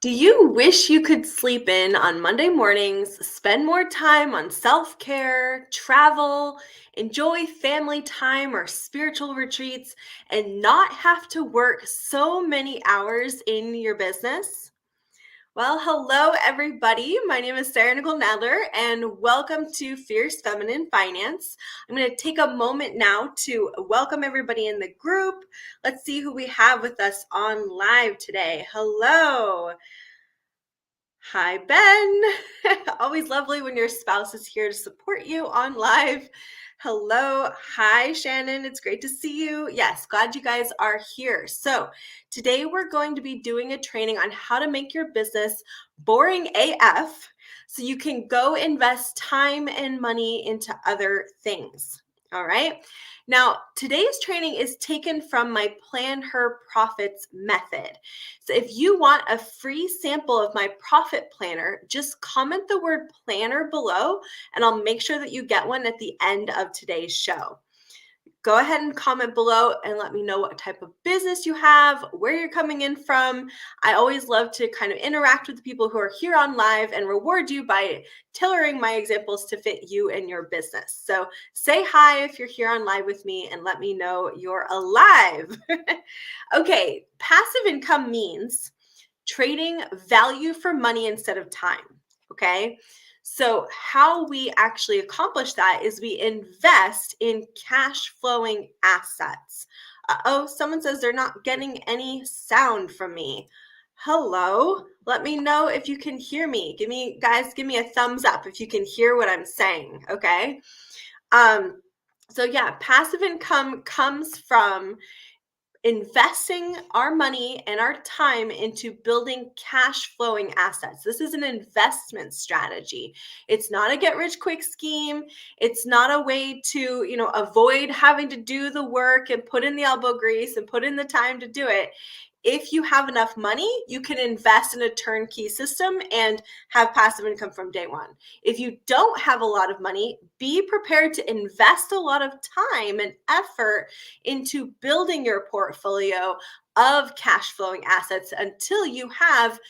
Do you wish you could sleep in on Monday mornings, spend more time on self care, travel, enjoy family time or spiritual retreats, and not have to work so many hours in your business? Well, hello, everybody. My name is Sarah Nicole Nadler, and welcome to Fierce Feminine Finance. I'm going to take a moment now to welcome everybody in the group. Let's see who we have with us on live today. Hello. Hi, Ben. Always lovely when your spouse is here to support you on live. Hello. Hi, Shannon. It's great to see you. Yes, glad you guys are here. So, today we're going to be doing a training on how to make your business boring AF so you can go invest time and money into other things. All right. Now, today's training is taken from my Plan Her Profits method. So if you want a free sample of my profit planner, just comment the word planner below and I'll make sure that you get one at the end of today's show. Go ahead and comment below and let me know what type of business you have, where you're coming in from. I always love to kind of interact with the people who are here on live and reward you by tailoring my examples to fit you and your business. So say hi if you're here on live with me and let me know you're alive. Okay, passive income means trading value for money instead of time. Okay. So, how we actually accomplish that is we invest in cash flowing assets. Oh, someone says they're not getting any sound from me. Hello, let me know if you can hear me. Give me a thumbs up if you can hear what I'm saying. Okay. So yeah, passive income comes from investing our money and our time into building cash flowing assets. This is an investment strategy. It's not a get rich quick scheme. It's not a way to, avoid having to do the work and put in the elbow grease and put in the time to do it. If you have enough money, you can invest in a turnkey system and have passive income from day one. If you don't have a lot of money, be prepared to invest a lot of time and effort into building your portfolio of cash flowing assets until you have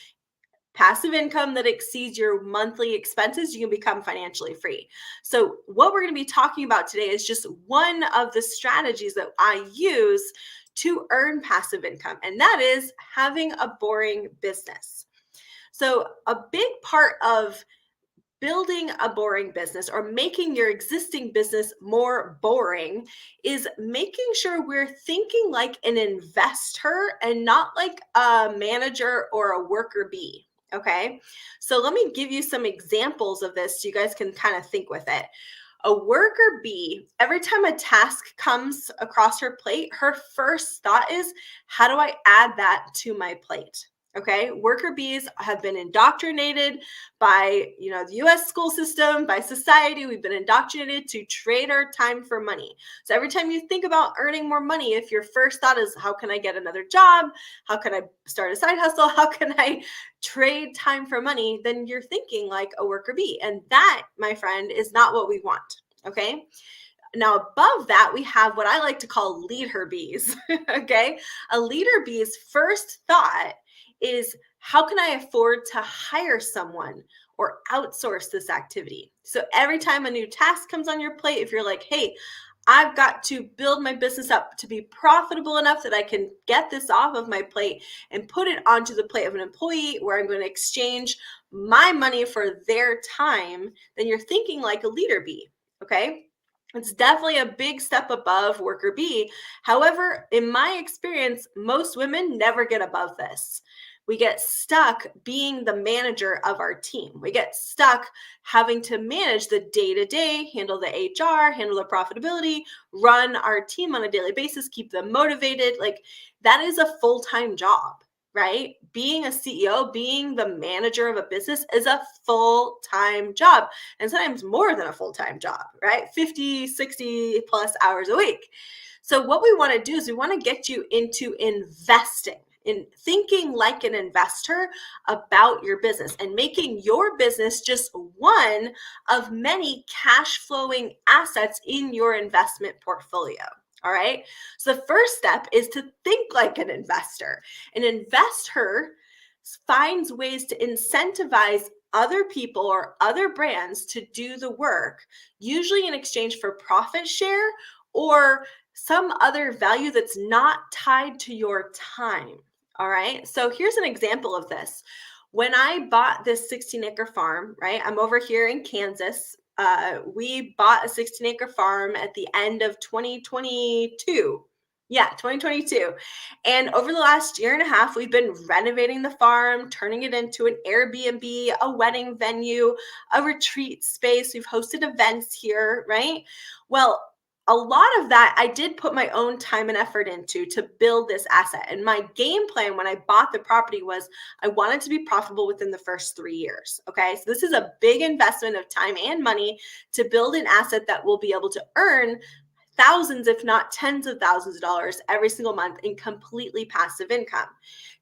passive income that exceeds your monthly expenses. You can become financially free. So what we're going to be talking about today is just one of the strategies that I use to earn passive income, and that is having a boring business. So a big part of building a boring business or making your existing business more boring is making sure we're thinking like an investor and not like a manager or a worker bee. Okay. So let me give you some examples of this so you guys can kind of think with it. A worker bee, every time a task comes across her plate, her first thought is, how do I add that to my plate? Okay, worker bees have been indoctrinated by, the US school system, by society. We've been indoctrinated to trade our time for money. So every time you think about earning more money, if your first thought is, how can I get another job? How can I start a side hustle? How can I trade time for money? Then you're thinking like a worker bee. And that, my friend, is not what we want. Okay. Now, above that, we have what I like to call leader bees. Okay. A leader bee's first thought is, how can I afford to hire someone or outsource this activity? So every time a new task comes on your plate, if you're like, hey, I've got to build my business up to be profitable enough that I can get this off of my plate and put it onto the plate of an employee where I'm going to exchange my money for their time, then you're thinking like a leader bee. Okay. It's definitely a big step above worker bee. However, in my experience, most women never get above this. We get stuck being the manager of our team. We get stuck having to manage the day-to-day, handle the HR, handle the profitability, run our team on a daily basis, keep them motivated. Like, that is a full-time job, right? Being a CEO, being the manager of a business is a full-time job, and sometimes more than a full-time job, right? 50, 60 plus hours a week. So what we want to do is we want to get you into investing, in thinking like an investor about your business and making your business just one of many cash flowing assets in your investment portfolio. All right. So the first step is to think like an investor. An investor finds ways to incentivize other people or other brands to do the work, usually in exchange for profit share or some other value that's not tied to your time. All right. So here's an example of this. When I bought this 16-acre farm, right? I'm over here in Kansas. We bought a 16-acre farm at the end of 2022. Yeah, 2022. And over the last year and a half, we've been renovating the farm, turning it into an Airbnb, a wedding venue, a retreat space. We've hosted events here, right? Well, a lot of that I did put my own time and effort into to build this asset. And my game plan when I bought the property was I wanted to be profitable within the first 3 years. Okay. So this is a big investment of time and money to build an asset that will be able to earn thousands, if not tens of thousands of dollars every single month in completely passive income.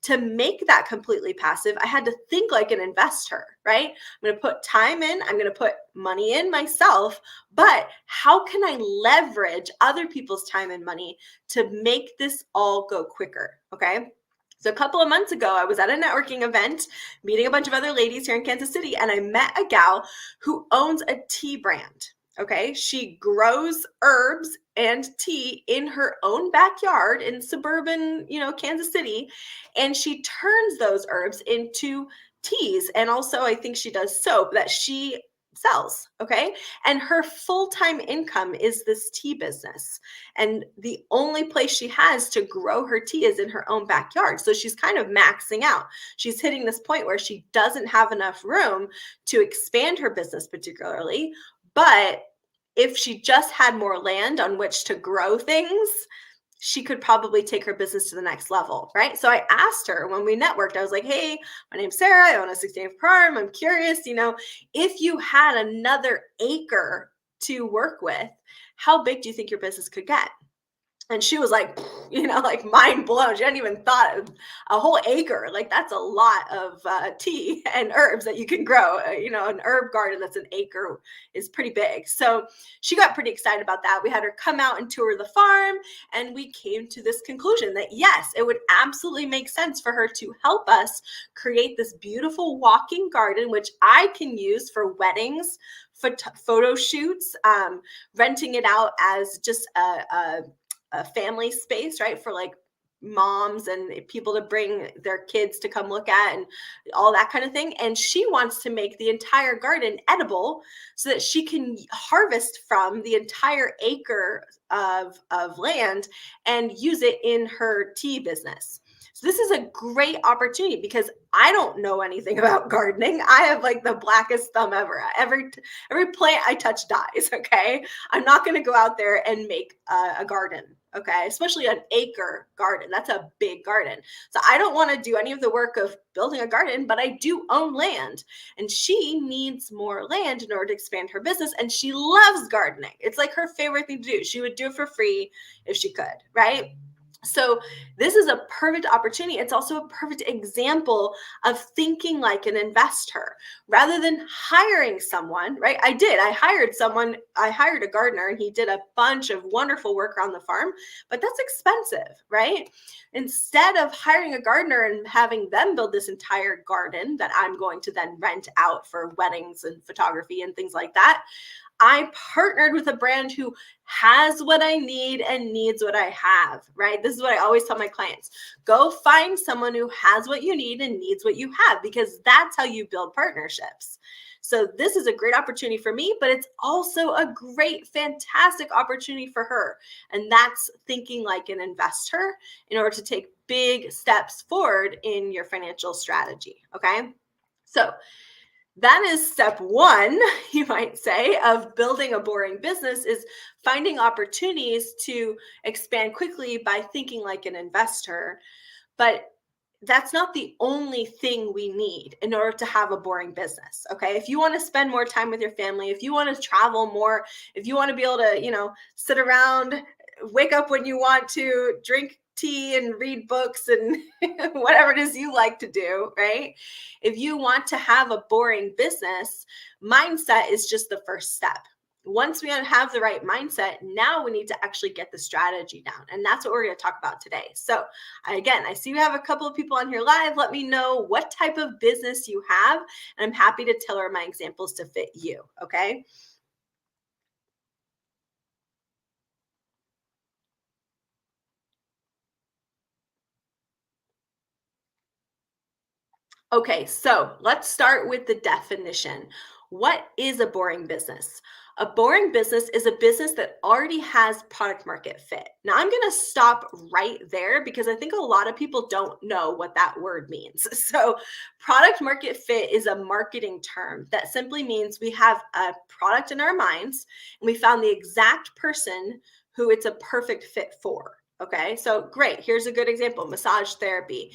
To make that completely passive, I had to think like an investor, right? I'm going to put time in, I'm going to put money in myself, but how can I leverage other people's time and money to make this all go quicker? Okay. So a couple of months ago, I was at a networking event, meeting a bunch of other ladies here in Kansas City, and I met a gal who owns a tea brand. Okay. She grows herbs and tea in her own backyard in suburban, Kansas City. And she turns those herbs into teas. And also, I think she does soap that she sells. Okay. And her full-time income is this tea business. And the only place she has to grow her tea is in her own backyard. So she's kind of maxing out. She's hitting this point where she doesn't have enough room to expand her business, particularly. But if she just had more land on which to grow things, she could probably take her business to the next level, right? So I asked her when we networked, I was like, hey, my name's Sarah. I own a 16-acre farm. I'm curious, if you had another acre to work with, how big do you think your business could get? And she was like, like mind blown. She hadn't even thought of a whole acre. Like that's a lot of tea and herbs that you can grow. An herb garden that's an acre is pretty big. So she got pretty excited about that. We had her come out and tour the farm, and we came to this conclusion that yes, it would absolutely make sense for her to help us create this beautiful walking garden, which I can use for weddings, photo shoots, renting it out as just a family space, right? For like moms and people to bring their kids to come look at and all that kind of thing. And she wants to make the entire garden edible so that she can harvest from the entire acre of land and use it in her tea business. So this is a great opportunity because I don't know anything about gardening. I have like the blackest thumb ever. Every plant I touch dies. Okay. I'm not going to go out there and make a garden. Okay. Especially an acre garden. That's a big garden. So I don't want to do any of the work of building a garden, but I do own land, and she needs more land in order to expand her business. And she loves gardening. It's like her favorite thing to do. She would do it for free if she could. Right. So this is a perfect opportunity. It's also a perfect example of thinking like an investor rather than hiring someone, right? I hired a gardener, and he did a bunch of wonderful work around the farm, but that's expensive, right? Instead of hiring a gardener and having them build this entire garden that I'm going to then rent out for weddings and photography and things like that, I partnered with a brand who has what I need and needs what I have, right? This is what I always tell my clients. Go find someone who has what you need and needs what you have, because that's how you build partnerships. So this is a great opportunity for me, but it's also a great, fantastic opportunity for her. And that's thinking like an investor in order to take big steps forward in your financial strategy, okay? So that is step one, you might say, of building a boring business, is finding opportunities to expand quickly by thinking like an investor. But that's not the only thing we need in order to have a boring business. Okay. If you want to spend more time with your family, if you want to travel more, if you want to be able to, sit around, wake up when you want to, drink tea and read books and whatever it is you like to do, right? If you want to have a boring business, mindset is just the first step. Once we have the right mindset, now we need to actually get the strategy down. And that's what we're going to talk about today. So, again, I see we have a couple of people on here live. Let me know what type of business you have, and I'm happy to tailor my examples to fit you. Okay. Okay, so let's start with the definition. What is a boring business? A boring business is a business that already has product market fit. Now, I'm going to stop right there because I think a lot of people don't know what that word means. So, product market fit is a marketing term that simply means we have a product in our minds and we found the exact person who it's a perfect fit for. Okay, so great. Here's a good example: massage therapy.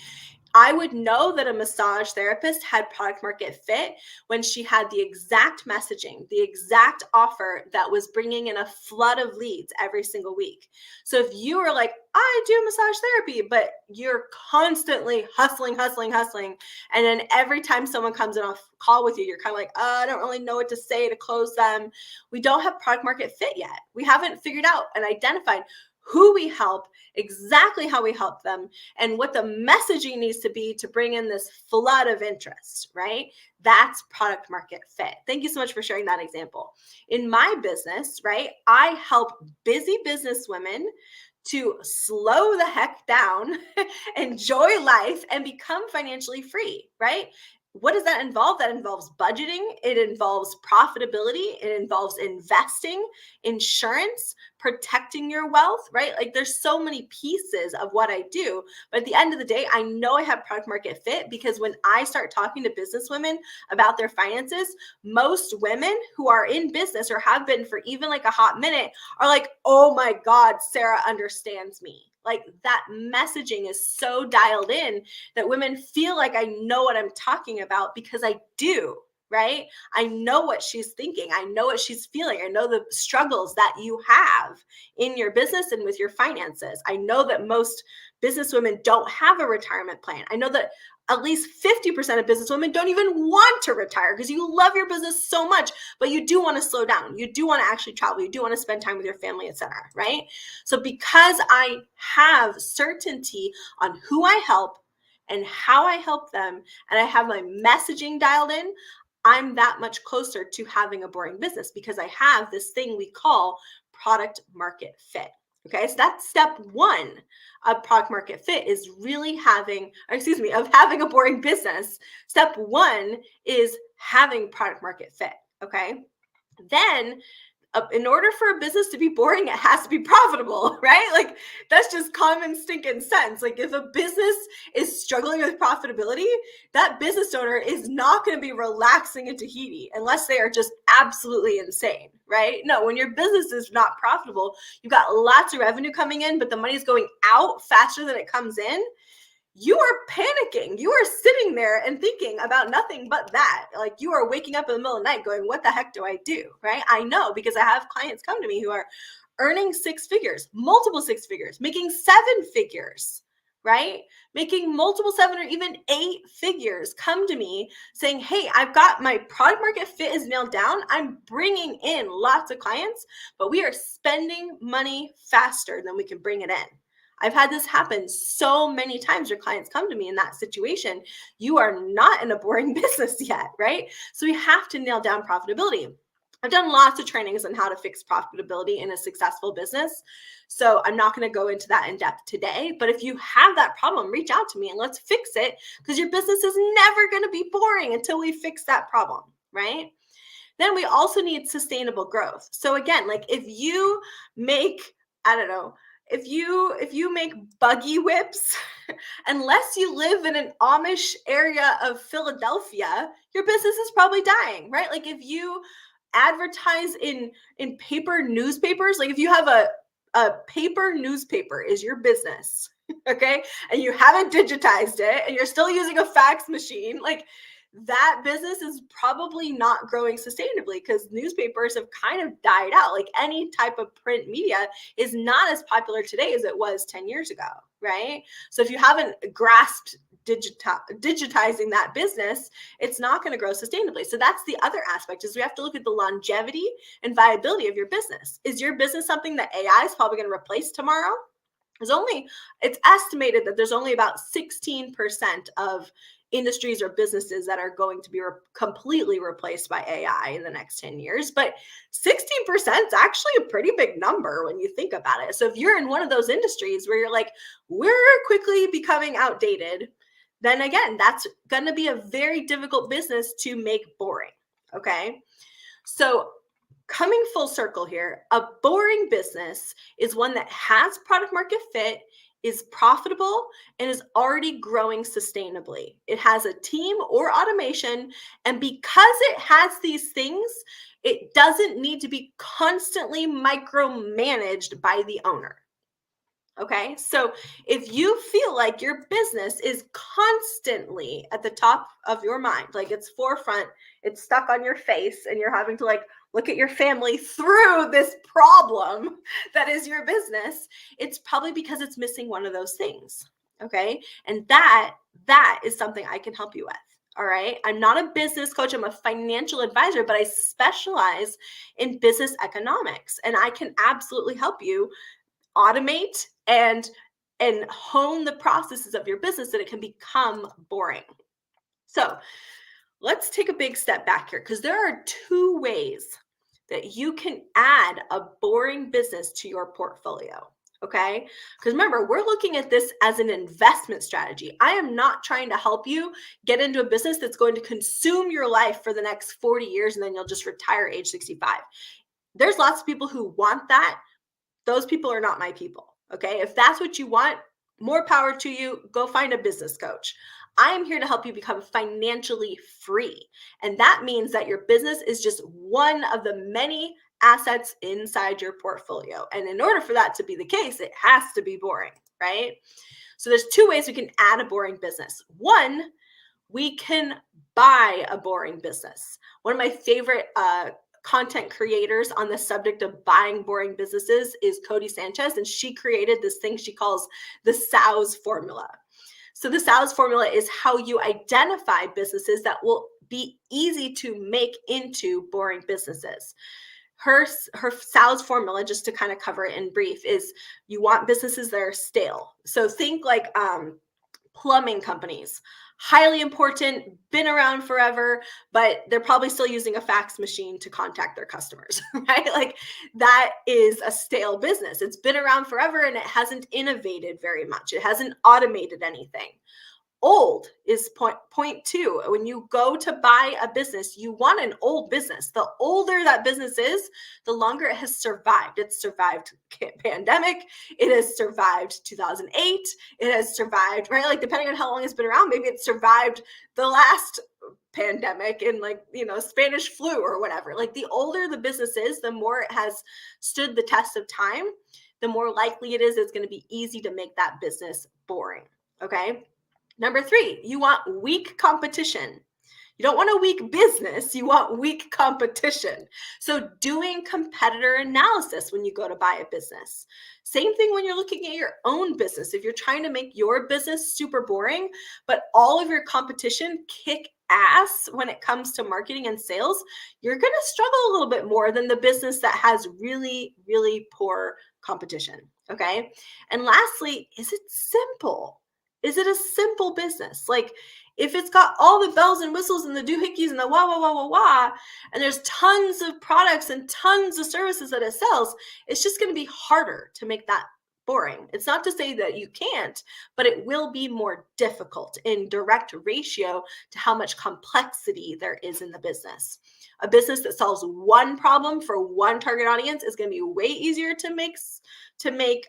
I would know that a massage therapist had product market fit when she had the exact messaging, the exact offer that was bringing in a flood of leads every single week. So if you are like, I do massage therapy, but you're constantly hustling, hustling, hustling, and then every time someone comes in off call with you, you're kind of like, I don't really know what to say to close them. We don't have product market fit yet. We haven't figured out and identified who we help, exactly how we help them, and what the messaging needs to be to bring in this flood of interest, right? That's product market fit. Thank you so much for sharing that example. In my business, right, I help busy business women to slow the heck down, enjoy life, and become financially free, right? What does that involve? That involves budgeting, it involves profitability, it involves investing, insurance, protecting your wealth, right? Like there's so many pieces of what I do. But at the end of the day, I know I have product market fit because when I start talking to business women about their finances, most women who are in business or have been for even like a hot minute are like, oh my God, Sarah understands me. Like that messaging is so dialed in that women feel like I know what I'm talking about because I do, right? I know what she's thinking. I know what she's feeling. I know the struggles that you have in your business and with your finances. I know that most business women don't have a retirement plan. I know that at least 50% of business women don't even want to retire because you love your business so much, but you do want to slow down. You do want to actually travel. You do want to spend time with your family, etc. Right? So because I have certainty on who I help and how I help them, and I have my messaging dialed in, I'm that much closer to having a boring business because I have this thing we call product market fit. Okay, so that's step one of product market fit is really having, of having a boring business. Step one is having product market fit. Okay, then in order for a business to be boring, it has to be profitable, right? Like that's just common stinking sense. Like if a business is struggling with profitability, that business owner is not going to be relaxing in Tahiti unless they are just absolutely insane, right? No, when your business is not profitable, you've got lots of revenue coming in, but the money's going out faster than it comes in, you are panicking. You are sitting there and thinking about nothing but that. Like you are waking up in the middle of the night going, what the heck do I do? Right? I know because I have clients come to me who are earning six figures, multiple six figures, making seven figures, right? Making multiple seven or even eight figures come to me saying, hey, I've got my product market fit is nailed down. I'm bringing in lots of clients, but we are spending money faster than we can bring it in. I've had this happen so many times where clients come to me in that situation. You are not in a boring business yet, right? So we have to nail down profitability. I've done lots of trainings on how to fix profitability in a successful business. So I'm not going to go into that in depth today. But if you have that problem, reach out to me and let's fix it because your business is never going to be boring until we fix that problem, right? Then we also need sustainable growth. So again, like if you make, I don't know, if you make buggy whips, unless you live in an Amish area of Philadelphia, your business is probably dying, right? Like if you advertise in paper newspapers, like if you have a paper newspaper is your business, okay, and you haven't digitized it and you're still using a fax machine, like that business is probably not growing sustainably because newspapers have kind of died out. Like any type of print media is not as popular today as it was 10 years ago, right? So if you haven't grasped digitizing that business, it's not going to grow sustainably. So that's the other aspect, is we have to look at the longevity and viability of your business. Is your business something that AI is probably going to replace tomorrow? It's estimated that there's only about 16% of industries or businesses that are going to be completely replaced by AI in the next 10 years. But 16% is actually a pretty big number when you think about it. So if you're in one of those industries where you're like, we're quickly becoming outdated, then again, that's going to be a very difficult business to make boring. Okay. So coming full circle here, a boring business is one that has product market fit, is profitable, and is already growing sustainably. It has a team or automation, and because it has these things, it doesn't need to be constantly micromanaged by the owner. Okay, so if you feel like your business is constantly at the top of your mind, like it's forefront, it's stuck on your face, and you're having to like look at your family through this problem that is your business, it's probably because it's missing one of those things. Okay, and that is something I can help you with. All right, I'm not a business coach, I'm a financial advisor, but I specialize in business economics, and I can absolutely help you automate and hone the processes of your business so that it can become boring. So let's take a big step back here, because there are two ways that you can add a boring business to your portfolio. Okay, because remember, we're looking at this as an investment strategy. I am not trying to help you get into a business that's going to consume your life for the next 40 years and then you'll just retire age 65. There's lots of people who want that. Those people are not my people. Okay. If that's what you want, more power to you. Go find a business coach. I am here to help you become financially free. And that means that your business is just one of the many assets inside your portfolio. And in order for that to be the case, it has to be boring, right? So there's two ways we can add a boring business. One, we can buy a boring business. One of my favorite content creators on the subject of buying boring businesses is Cody Sanchez, and she created this thing she calls the SOWS formula. So the SOWS formula is how you identify businesses that will be easy to make into boring businesses. Her SOWS formula, just to kind of cover it in brief, is you want businesses that are stale. So think like plumbing companies. Highly important, been around forever, but they're probably still using a fax machine to contact their customers, right? Like that is a stale business. It's been around forever and it hasn't innovated very much. It hasn't automated anything. Old is point two. When you go to buy a business, you want an old business. The older that business is, the longer it has survived. It's survived pandemic. It has survived 2008. It has survived, right? Like depending on how long it's been around, maybe it survived the last pandemic and Spanish flu or whatever. Like the older the business is, the more it has stood the test of time, the more likely it is it's going to be easy to make that business boring. Okay. Number three, you want weak competition. You don't want a weak business, you want weak competition. So doing competitor analysis when you go to buy a business. Same thing when you're looking at your own business. If you're trying to make your business super boring, but all of your competition kick ass when it comes to marketing and sales, you're going to struggle a little bit more than the business that has really, really poor competition. Okay. And lastly, is it simple? Is it a simple business? Like if it's got all the bells and whistles and the doohickeys and the wah, wah, wah, wah, wah, and there's tons of products and tons of services that it sells, it's just going to be harder to make that boring. It's not to say that you can't, but it will be more difficult in direct ratio to how much complexity there is in the business. A business that solves one problem for one target audience is going to be way easier to make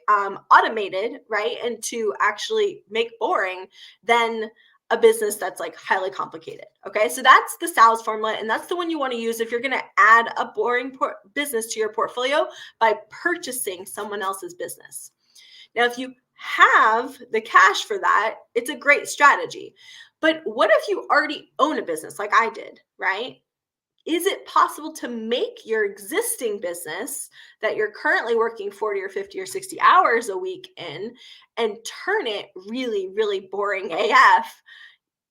automated, right? And to actually make boring than a business that's like highly complicated. Okay. So that's the SOWS formula. And that's the one you want to use if you're going to add a boring business to your portfolio by purchasing someone else's business. Now, if you have the cash for that, it's a great strategy. But what if you already own a business like I did, right? Is it possible to make your existing business that you're currently working 40 or 50 or 60 hours a week in and turn it really, really boring AF?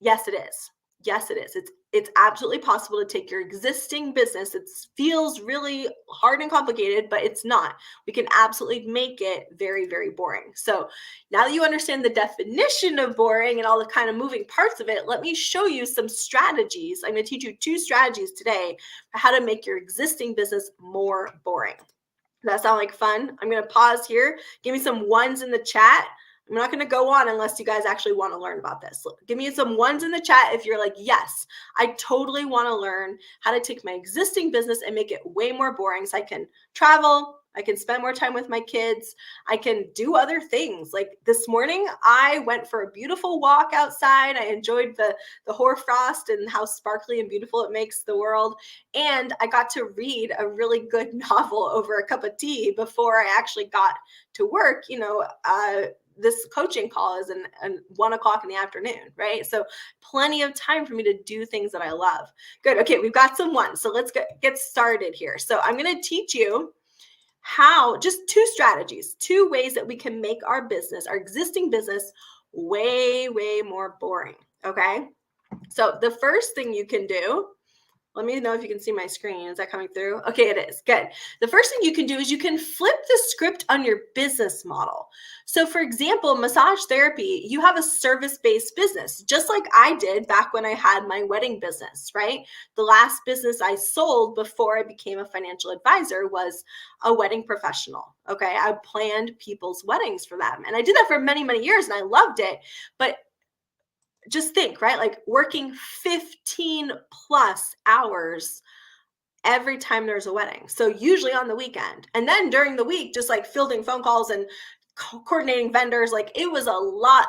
Yes, it is. Yes, it is. It's absolutely possible to take your existing business. It feels really hard and complicated, but it's not. We can absolutely make it very, very boring. So now that you understand the definition of boring and all the kind of moving parts of it, let me show you some strategies. I'm going to teach you 2 strategies today for how to make your existing business more boring. Does that sound like fun? I'm going to pause here. Give me some ones in the chat. I'm not going to go on unless you guys actually want to learn about this. Give me some ones in the chat if you're like, yes, I totally want to learn how to take my existing business and make it way more boring so I can travel, I can spend more time with my kids, I can do other things. Like this morning, I went for a beautiful walk outside. I enjoyed the hoarfrost and how sparkly and beautiful it makes the world. And I got to read a really good novel over a cup of tea before I actually got to work. This coaching call is in 1 o'clock in the afternoon, right? So plenty of time for me to do things that I love. Good. Okay, we've got some ones. So let's get started here. So I'm going to teach you how, just 2 strategies, 2 ways that we can make our business, our existing business, way, way more boring. Okay. So the first thing you can do, let me know if you can see my screen. Is that coming through? Okay, it is. Good. The first thing you can do is you can flip the script on your business model. So for example, massage therapy, you have a service-based business, just like I did back when I had my wedding business, right? The last business I sold before I became a financial advisor was a wedding professional. Okay, I planned people's weddings for them. And I did that for many, many years and I loved it. But just think, right? Like working 15 plus hours every time there's a wedding. So usually on the weekend. And then during the week, just like fielding phone calls and coordinating vendors, like it was a lot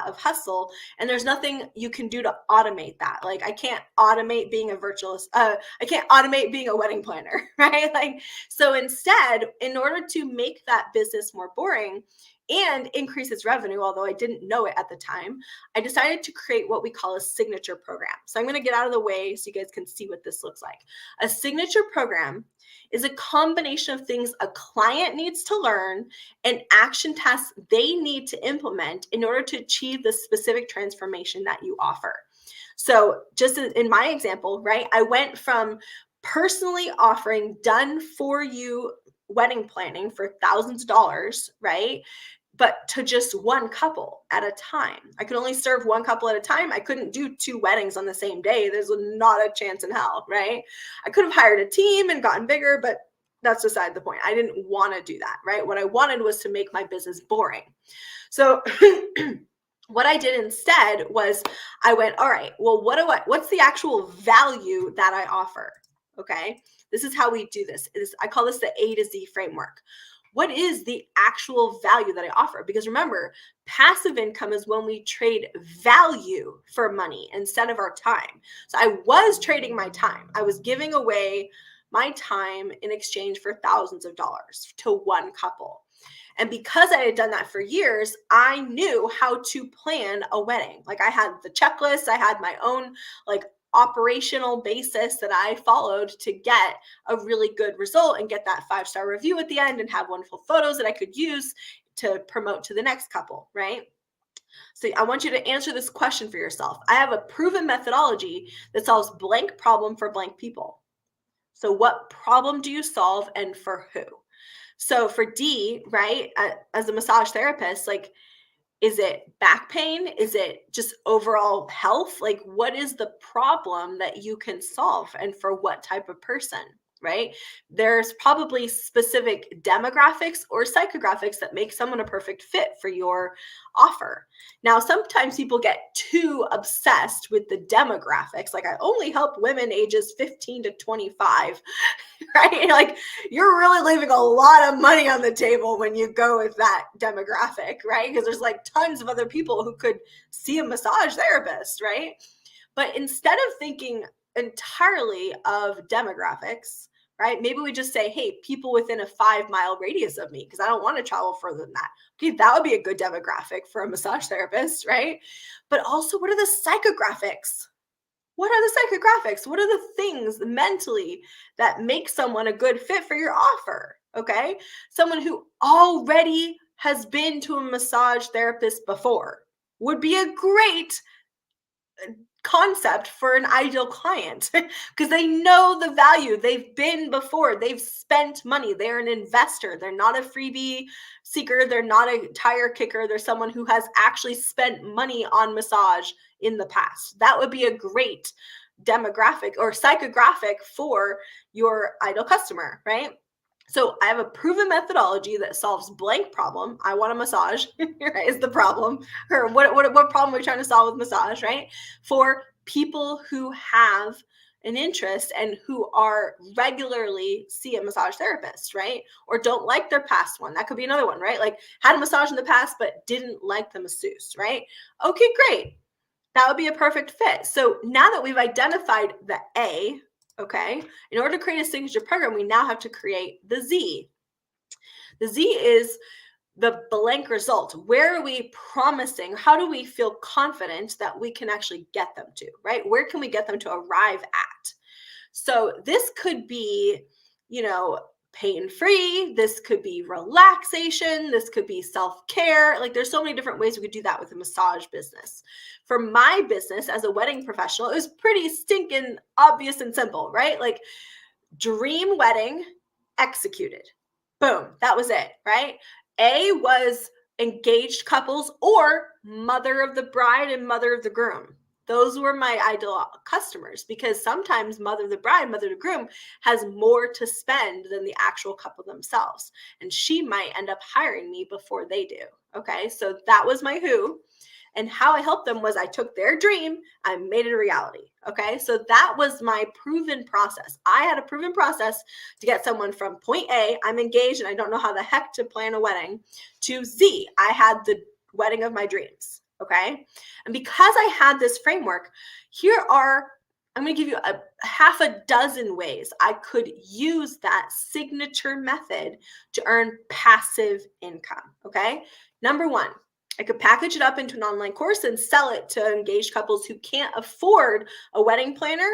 of hustle. And there's nothing you can do to automate that. Like I can't automate being a virtualist. I can't automate being a wedding planner, right? Like, so instead, in order to make that business more boring, and increase its revenue, although I didn't know it at the time, I decided to create what we call a signature program. So I'm going to get out of the way so you guys can see what this looks like. A signature program is a combination of things a client needs to learn and action tasks they need to implement in order to achieve the specific transformation that you offer. So just in my example, right, I went from personally offering done for you wedding planning for thousands of dollars, right? But to just one couple at a time. I could only serve one couple at a time. I couldn't do 2 weddings on the same day. There's not a chance in hell, right? I could have hired a team and gotten bigger, but that's beside the point. I didn't want to do that, right? What I wanted was to make my business boring. So what I did instead was I went, all right, well, what's the actual value that I offer? Okay. This is how we do this. I call this the A to Z framework. What is the actual value that I offer? Because remember, passive income is when we trade value for money instead of our time. So I was trading my time. I was giving away my time in exchange for thousands of dollars to one couple. And because I had done that for years, I knew how to plan a wedding. Like I had the checklist, I had my own like operational basis that I followed to get a really good result and get that 5-star review at the end and have wonderful photos that I could use to promote to the next couple, right? So I want you to answer this question for yourself. I have a proven methodology that solves blank problem for blank people. So what problem do you solve and for who? So for D, right, as a massage therapist, like, is it back pain? Is it just overall health? Like, what is the problem that you can solve and for what type of person, right? There's probably specific demographics or psychographics that make someone a perfect fit for your offer. Now, sometimes people get too obsessed with the demographics. Like, I only help women ages 15 to 25, right? Like, you're really leaving a lot of money on the table when you go with that demographic, right? Because there's like tons of other people who could see a massage therapist, right? But instead of thinking entirely of demographics, right? Maybe we just say, hey, people within a 5-mile radius of me, because I don't want to travel further than that. Okay, that would be a good demographic for a massage therapist, right? But also, what are the psychographics? What are the psychographics? What are the things mentally that make someone a good fit for your offer? Okay. Someone who already has been to a massage therapist before would be a great concept for an ideal client because they know the value. They've been before, they've spent money, they're an investor, they're not a freebie seeker, they're not a tire kicker, they're someone who has actually spent money on massage in the past. That would be a great demographic or psychographic for your ideal customer, right? So I have a proven methodology that solves blank problem. I want a massage, right, is the problem. Or what problem are we trying to solve with massage, right? For people who have an interest and who are regularly see a massage therapist, right? Or don't like their past one. That could be another one, right? Like had a massage in the past but didn't like the masseuse, right? Okay, great. That would be a perfect fit. So now that we've identified the A, okay, in order to create a signature program, we now have to create the Z. The Z is the blank result. Where are we promising? How do we feel confident that we can actually get them to, right? Where can we get them to arrive at? So this could be, pain free. This could be relaxation. This could be self care. Like there's so many different ways we could do that with a massage business. For my business as a wedding professional, it was pretty stinking obvious and simple, right? Like dream wedding executed. Boom, that was it, right? A was engaged couples or mother of the bride and mother of the groom. Those were my ideal customers because sometimes mother of the bride, mother of the groom has more to spend than the actual couple themselves. And she might end up hiring me before they do. Okay, so that was my who. And how I helped them was I took their dream, I made it a reality. Okay. So that was my proven process. I had a proven process to get someone from point A, I'm engaged and I don't know how the heck to plan a wedding, to Z, I had the wedding of my dreams. Okay. And because I had this framework, I'm going to give you a half a dozen ways I could use that signature method to earn passive income. Okay. Number one, I could package it up into an online course and sell it to engaged couples who can't afford a wedding planner,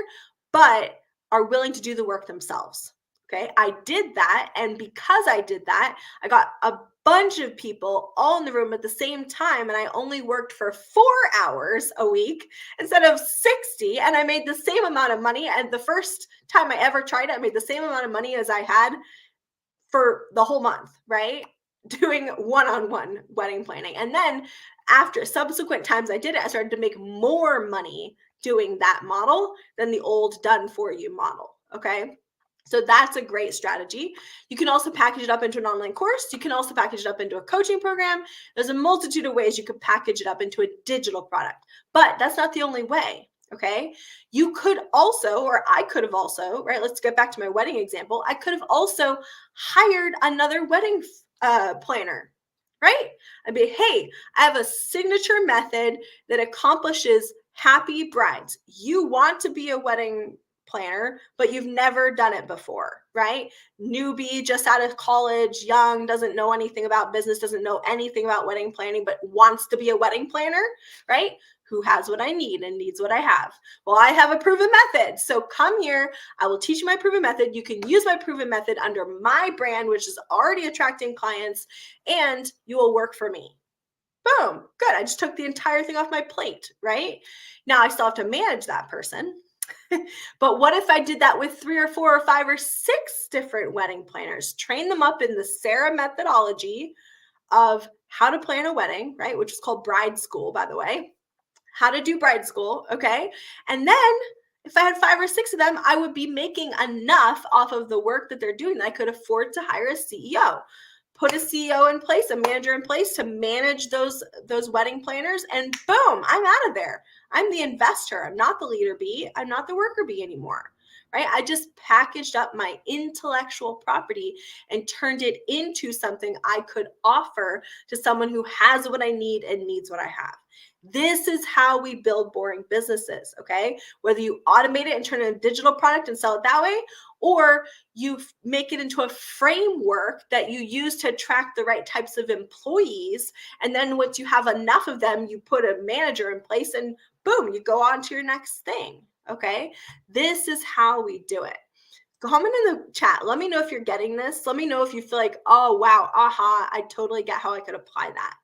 but are willing to do the work themselves. Okay. I did that. And because I did that, I got a bunch of people all in the room at the same time. And I only worked for 4 hours a week instead of 60. And I made the same amount of money. And the first time I ever tried it, I made the same amount of money as I had for the whole month, right? Doing one-on-one wedding planning. And then after subsequent times I did it, I started to make more money doing that model than the old done for you model. Okay. So that's a great strategy. You can also package it up into an online course. You can also package it up into a coaching program. There's a multitude of ways you could package it up into a digital product, but that's not the only way. Okay. You could also, or I could have also, right? Let's get back to my wedding example. I could have also hired another wedding planner, right? I'd be, hey, I have a signature method that accomplishes happy brides. You want to be a wedding planner, but you've never done it before, right? Newbie, just out of college, young, doesn't know anything about business, doesn't know anything about wedding planning, but wants to be a wedding planner, right? Who has what I need and needs what I have. Well, I have a proven method. So come here. I will teach you my proven method. You can use my proven method under my brand, which is already attracting clients, and you will work for me. Boom. Good. I just took the entire thing off my plate, right? Now I still have to manage that person. But what if I did that with 3 or 4 or 5 or 6 different wedding planners, train them up in the Sarah methodology of how to plan a wedding, right? Which is called bride school, by the way. How to do bride school, okay? And then if I had 5 or 6 of them, I would be making enough off of the work that they're doing that I could afford to hire a CEO. Put a CEO in place, a manager in place to manage those wedding planners, and boom, I'm out of there. I'm the investor. I'm not the leader bee. I'm not the worker bee anymore. Right? I just packaged up my intellectual property and turned it into something I could offer to someone who has what I need and needs what I have. This is how we build boring businesses, okay? Whether you automate it and turn it into a digital product and sell it that way, or you make it into a framework that you use to attract the right types of employees. And then once you have enough of them, you put a manager in place and boom, you go on to your next thing, Okay. This is how we do it. Comment in the chat. Let me know if you're getting this. Let me know if you feel like, oh, wow, aha, I totally get how I could apply that.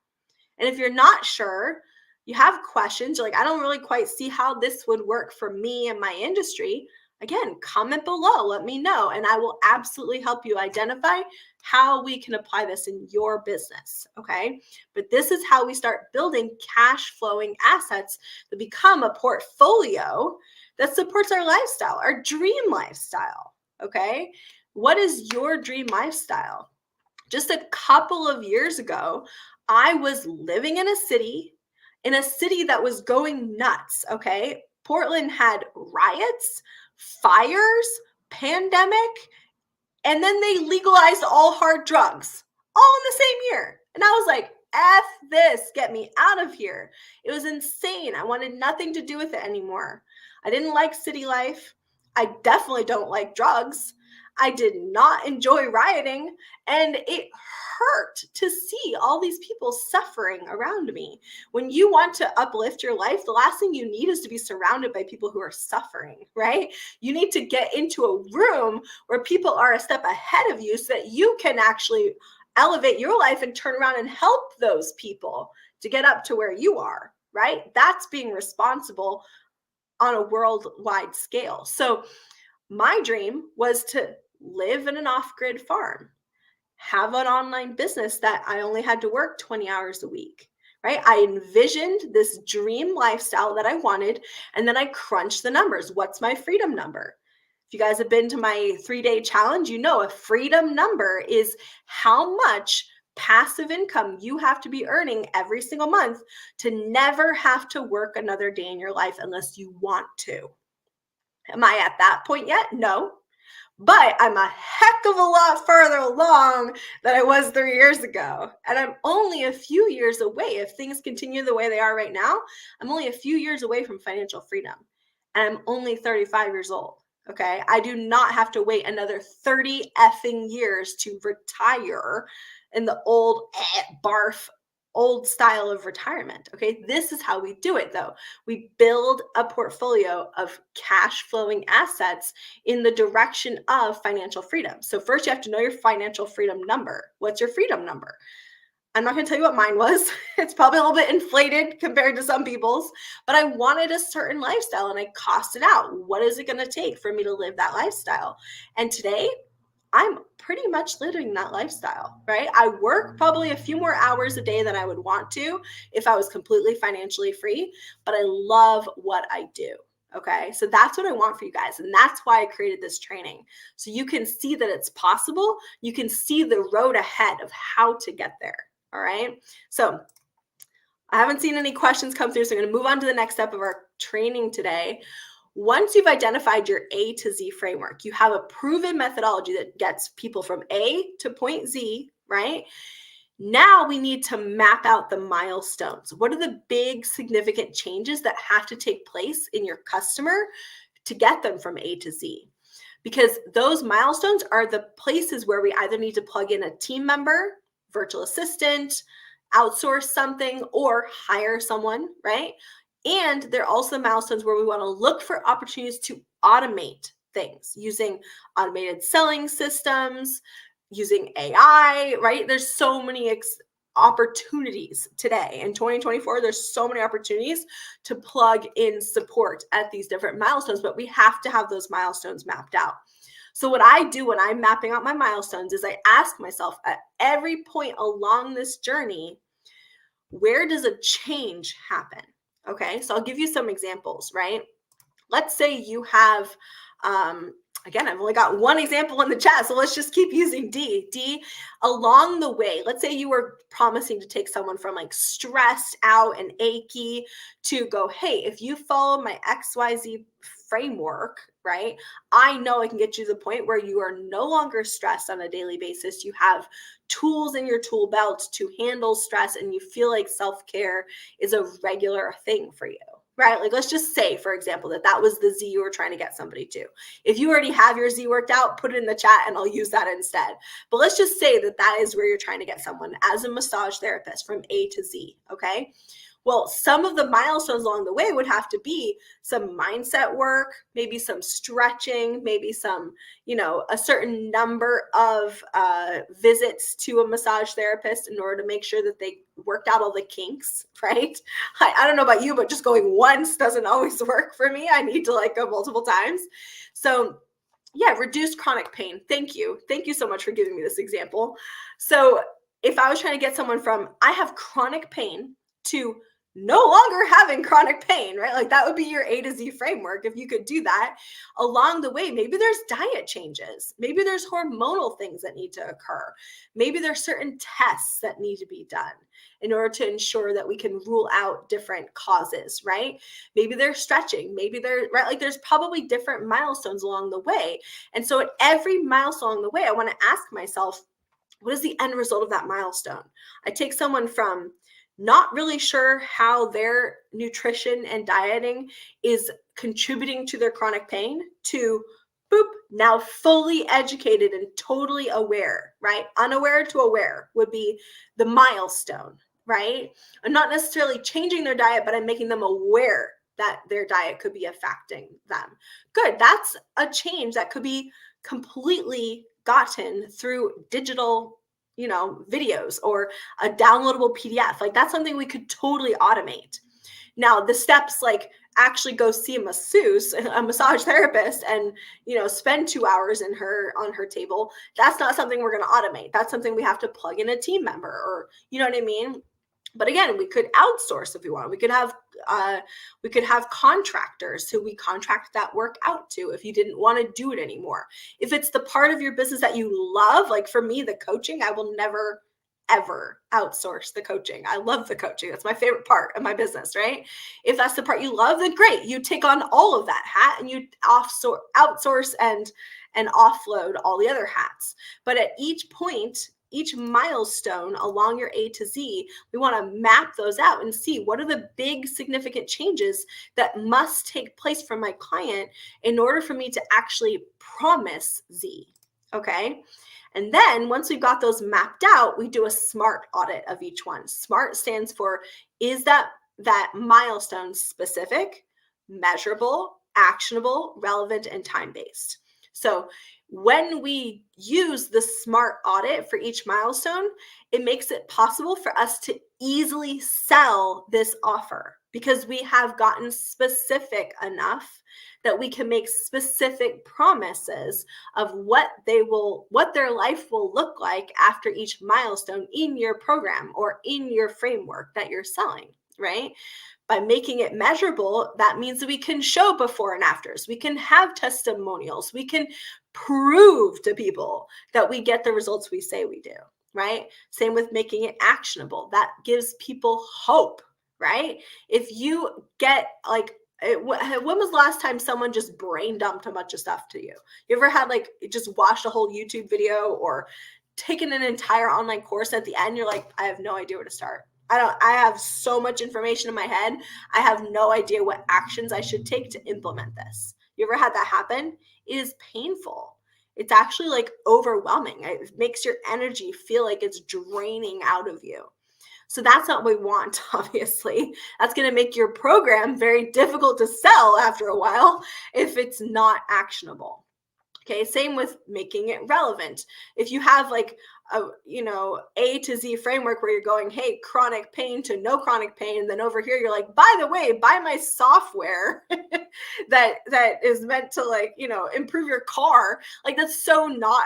And if you're not sure, you have questions, you're like, I don't really quite see how this would work for me and my industry. Again, comment below, let me know, and I will absolutely help you identify how we can apply this in your business. Okay. But this is how we start building cash flowing assets that become a portfolio that supports our lifestyle, our dream lifestyle. Okay. What is your dream lifestyle? Just a couple of years ago, I was living in a city that was going nuts. Okay. Portland had riots, fires, pandemic, and then they legalized all hard drugs all in the same year. And I was like, F this, get me out of here. It was insane. I wanted nothing to do with it anymore. I didn't like city life. I definitely don't like drugs. I did not enjoy rioting, and it hurt to see all these people suffering around me. When you want to uplift your life, the last thing you need is to be surrounded by people who are suffering, right? You need to get into a room where people are a step ahead of you so that you can actually elevate your life and turn around and help those people to get up to where you are, right? That's being responsible on a worldwide scale. So my dream was to live in an off-grid farm, have an online business that I only had to work 20 hours a week, right? I envisioned this dream lifestyle that I wanted, and then I crunched the numbers. What's my freedom number? If you guys have been to my 3-day challenge, you know a freedom number is how much passive income you have to be earning every single month to never have to work another day in your life unless you want to. Am I at that point yet? No. But I'm a heck of a lot further along than I was 3 years ago. And I'm only a few years away. If things continue the way they are right now, I'm only a few years away from financial freedom. And I'm only 35 years old. Okay. I do not have to wait another 30 effing years to retire in the old barf old style of retirement. Okay. This is how we do it though. We build a portfolio of cash flowing assets in the direction of financial freedom. So first you have to know your financial freedom number. What's your freedom number? I'm not going to tell you what mine was. It's probably a little bit inflated compared to some people's, but I wanted a certain lifestyle and I costed out. What is it going to take for me to live that lifestyle? And today I'm pretty much living that lifestyle, right? I work probably a few more hours a day than I would want to if I was completely financially free, but I love what I do. Okay. So that's what I want for you guys. And that's why I created this training. So you can see that it's possible. You can see the road ahead of how to get there. All right. So I haven't seen any questions come through. So I'm going to move on to the next step of our training today. Once you've identified your A to Z framework, you have a proven methodology that gets people from A to point Z, right? Now we need to map out the milestones. What are the big significant changes that have to take place in your customer to get them from A to Z? Because those milestones are the places where we either need to plug in a team member, virtual assistant, outsource something, or hire someone, right? And they're also milestones where we want to look for opportunities to automate things using automated selling systems, using AI, right? There's so many opportunities today. In 2024, there's so many opportunities to plug in support at these different milestones, but we have to have those milestones mapped out. So what I do when I'm mapping out my milestones is I ask myself at every point along this journey, where does a change happen? Okay, so I'll give you some examples, right? Let's say you have, again, I've only got one example in the chat, so let's just keep using D. D, along the way, let's say you were promising to take someone from like stressed out and achy to go, hey, if you follow my XYZ framework, right, I know I can get you to the point where you are no longer stressed on a daily basis. You have tools in your tool belt to handle stress, and you feel like self-care is a regular thing for you. Right? Like, let's just say, for example, that was the Z you were trying to get somebody to. If you already have your Z worked out, put it in the chat and I'll use that instead. But let's just say that is where you're trying to get someone as a massage therapist from A to Z. Okay. Well, some of the milestones along the way would have to be some mindset work, maybe some stretching, maybe some, a certain number of visits to a massage therapist in order to make sure that they worked out all the kinks, right? I don't know about you, but just going once doesn't always work for me. I need to go multiple times. So yeah, reduce chronic pain. Thank you. Thank you so much for giving me this example. So if I was trying to get someone from I have chronic pain to no longer having chronic pain, right? Like that would be your A to Z framework. If you could do that along the way, maybe there's diet changes. Maybe there's hormonal things that need to occur. Maybe there's certain tests that need to be done in order to ensure that we can rule out different causes, right? Maybe they're stretching, maybe they're right. Like there's probably different milestones along the way. And so at every milestone along the way, I want to ask myself, what is the end result of that milestone? I take someone from not really sure how their nutrition and dieting is contributing to their chronic pain to boop, now fully educated and totally aware, right? Unaware to aware would be the milestone, right? I'm not necessarily changing their diet, but I'm making them aware that their diet could be affecting them. Good. That's a change that could be completely gotten through digital, videos or a downloadable PDF. Like that's something we could totally automate. Now, the steps like actually go see a masseuse, a massage therapist, and spend 2 hours on her table. That's not something we're going to automate. That's something we have to plug in a team member, or you know what I mean. But again, we could outsource if we want. We could have contractors who we contract that work out to if you didn't want to do it anymore. If it's the part of your business that you love, like for me, the coaching, I will never ever outsource the coaching. I love the coaching. That's my favorite part of my business, right? If that's the part you love, then great. You take on all of that hat and you outsource and offload all the other hats. But at each point, each milestone along your A to Z, we want to map those out and see what are the big significant changes that must take place for my client in order for me to actually promise Z. Okay. And then once we've got those mapped out, we do a SMART audit of each one. SMART stands for, is that milestone specific, measurable, actionable, relevant, and time-based? So when we use the SMART audit for each milestone, it makes it possible for us to easily sell this offer because we have gotten specific enough that we can make specific promises of what their life will look like after each milestone in your program or in your framework that you're selling, right? By making it measurable, that means that we can show before and afters. We can have testimonials. We can prove to people that we get the results we say we do, right? Same with making it actionable. That gives people hope, right? If you get when was the last time someone just brain dumped a bunch of stuff to you? You ever had just watched a whole YouTube video or taken an entire online course, at the end you're like, I have no idea where to start. I have so much information in my head. I have no idea what actions I should take to implement this. You ever had that happen? It is painful. It's actually overwhelming. It makes your energy feel like it's draining out of you. So that's not what we want, obviously. That's going to make your program very difficult to sell after a while if it's not actionable. Okay, same with making it relevant. If you have A to Z framework where you're going, hey, chronic pain to no chronic pain, and then over here you're like, by the way, buy my software that is meant to improve your car. That's so not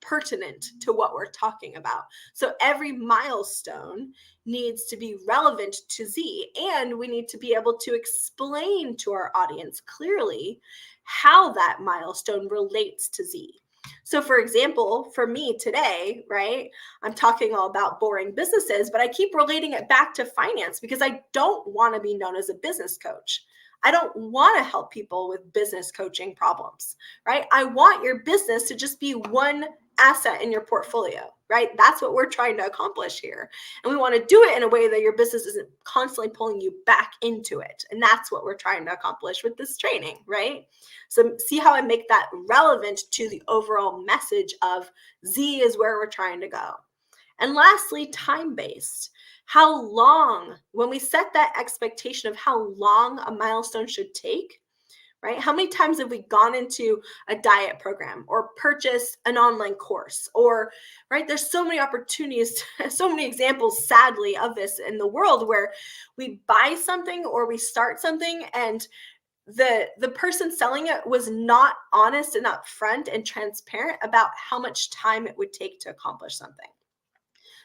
pertinent to what we're talking about. So every milestone needs to be relevant to Z, and we need to be able to explain to our audience clearly how that milestone relates to Z. So for example, for me today, right, I'm talking all about boring businesses, but I keep relating it back to finance because I don't want to be known as a business coach. I don't want to help people with business coaching problems, right? I want your business to just be one asset in your portfolio, right? That's what we're trying to accomplish here. And we want to do it in a way that your business isn't constantly pulling you back into it. And that's what we're trying to accomplish with this training, right? So see how I make that relevant to the overall message of Z is where we're trying to go. And lastly, time-based. when we set that expectation of how long a milestone should take, right? How many times have we gone into a diet program or purchased an online course or, right? There's so many opportunities, so many examples, sadly, of this in the world where we buy something or we start something and the person selling it was not honest and upfront and transparent about how much time it would take to accomplish something.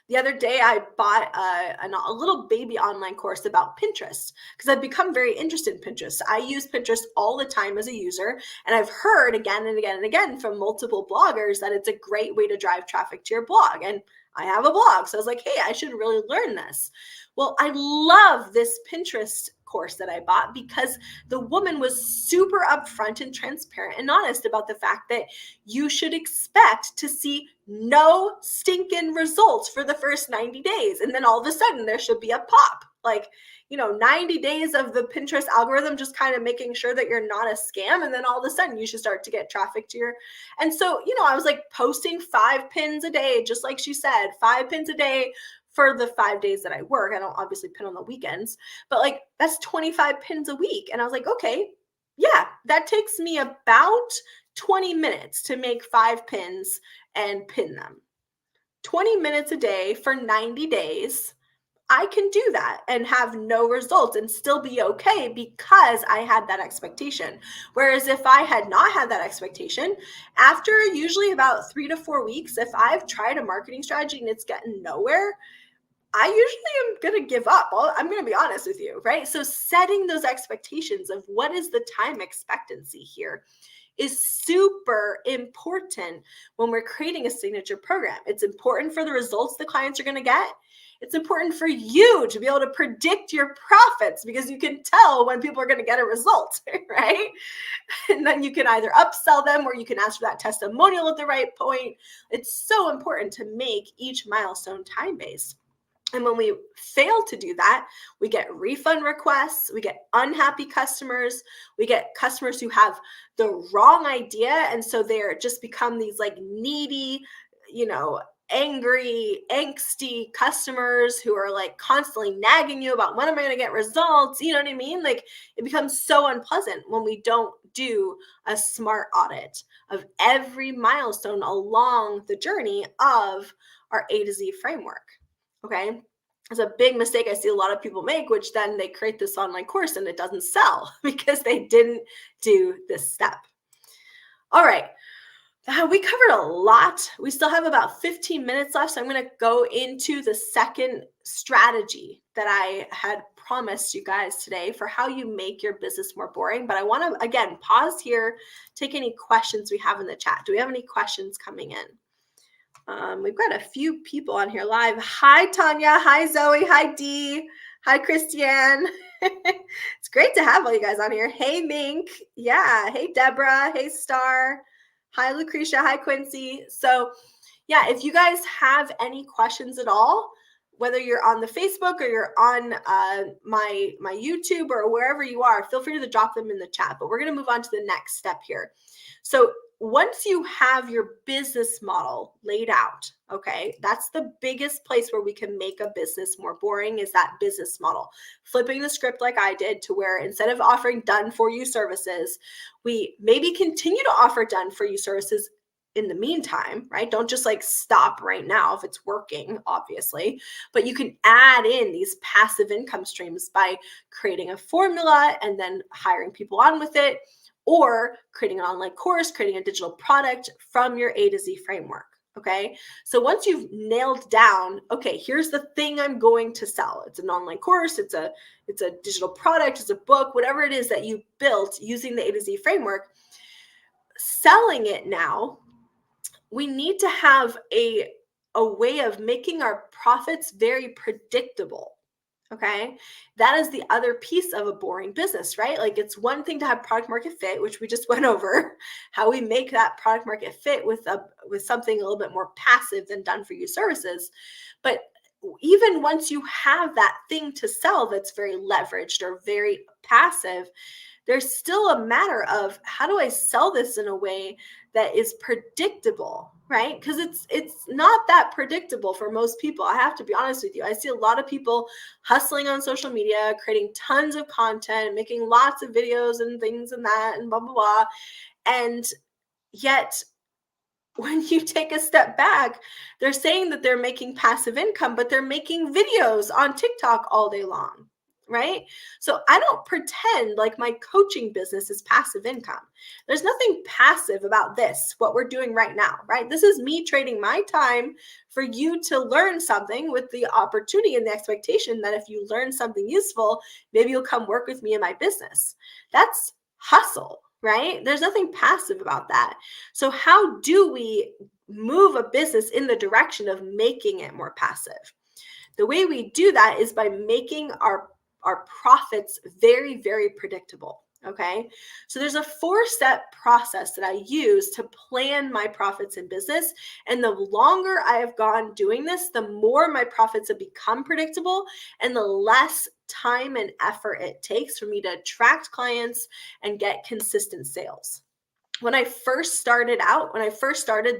The other day, I bought a little baby online course about Pinterest because I've become very interested in Pinterest. I use Pinterest all the time as a user, and I've heard again and again and again from multiple bloggers that it's a great way to drive traffic to your blog. And I have a blog, so I was like, hey, I should really learn this. Well, I love this Pinterest course that I bought because the woman was super upfront and transparent and honest about the fact that you should expect to see no stinking results for the first 90 days. And then all of a sudden there should be a pop. Like, 90 days of the Pinterest algorithm just kind of making sure that you're not a scam. And then all of a sudden you should start to get traffic to your. And so, I was like posting 5 pins a day, just like she said, 5 pins a day for the 5 days that I work. I don't obviously pin on the weekends, but like that's 25 pins a week. And I was like, okay, yeah, that takes me about 20 minutes to make 5 pins and pin them. 20 minutes a day for 90 days. I can do that and have no results and still be okay because I had that expectation. Whereas if I had not had that expectation, after usually about 3 to 4 weeks, if I've tried a marketing strategy and it's getting nowhere, I usually am going to give up. I'm going to be honest with you, right? So setting those expectations of what is the time expectancy here is super important when we're creating a signature program. It's important for the results the clients are going to get. It's important for you to be able to predict your profits because you can tell when people are going to get a result, right? And then you can either upsell them or you can ask for that testimonial at the right point. It's so important to make each milestone time-based. And when we fail to do that, we get refund requests, we get unhappy customers, we get customers who have the wrong idea. And so they're just become these like needy, angry, angsty customers who are like constantly nagging you about when am I going to get results? You know what I mean? Like it becomes so unpleasant when we don't do a smart audit of every milestone along the journey of our A to Z framework. Okay. It's a big mistake I see a lot of people make, which then they create this online course and it doesn't sell because they didn't do this step. All right. We covered a lot. We still have about 15 minutes left. So I'm going to go into the second strategy that I had promised you guys today for how you make your business more boring. But I want to, again, pause here, take any questions we have in the chat. Do we have any questions coming in? We've got a few people on here live. Hi, Tanya. Hi, Zoe. Hi, Dee. Hi, Christiane. It's great to have all you guys on here. Hey, Mink. Yeah. Hey, Deborah. Hey, Star. Hi, Lucretia. Hi, Quincy. So, yeah, if you guys have any questions at all, whether you're on the Facebook or you're on my YouTube or wherever you are, feel free to drop them in the chat. But we're going to move on to the next step here. So once you have your business model laid out, okay, that's the biggest place where we can make a business more boring is that business model. Flipping the script like I did to where instead of offering done for you services, we maybe continue to offer done for you services in the meantime, right? Don't just like stop right now if it's working, obviously, but you can add in these passive income streams by creating a formula and then hiring people on with it, or creating an online course, creating a digital product from your A to Z framework. Okay. So once you've nailed down, okay, here's the thing I'm going to sell. It's an online course. It's a digital product. It's a book, whatever it is that you built using the A to Z framework, selling it now, we need to have a way of making our profits very predictable. Okay. That is the other piece of a boring business, right? Like it's one thing to have product market fit, which we just went over, how we make that product market fit with something a little bit more passive than done for you services. But even once you have that thing to sell that's very leveraged or very passive, there's still a matter of how do I sell this in a way that is predictable, right? Because it's not that predictable for most people. I have to be honest with you. I see a lot of people hustling on social media, creating tons of content, making lots of videos and things and that and blah blah blah. And yet when you take a step back, they're saying that they're making passive income, but they're making videos on TikTok all day long, right? So I don't pretend like my coaching business is passive income. There's nothing passive about this, what we're doing right now, right? This is me trading my time for you to learn something with the opportunity and the expectation that if you learn something useful, maybe you'll come work with me in my business. That's hustle, right? There's nothing passive about that. So how do we move a business in the direction of making it more passive? The way we do that is by making our profits very, very predictable. Okay. So there's a 4-step process that I use to plan my profits in business. And the longer I have gone doing this, the more my profits have become predictable and the less time and effort it takes for me to attract clients and get consistent sales. When I first started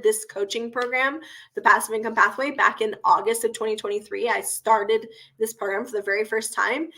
this coaching program, the Passive Income Pathway, back in August of 2023, I started this program for the very first time.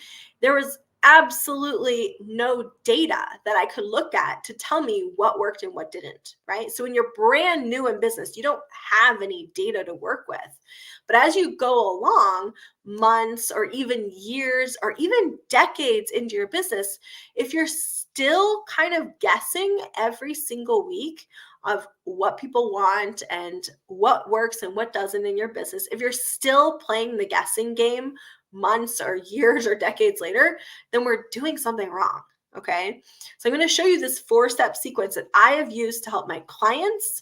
There was absolutely no data that I could look at to tell me what worked and what didn't, right? So when you're brand new in business, you don't have any data to work with. But as you go along, months or even years or even decades into your business, if you're still kind of guessing every single week of what people want and what works and what doesn't in your business, if you're still playing the guessing game months or years or decades later, then we're doing something wrong. Okay. So I'm going to show you this 4-step sequence that I have used to help my clients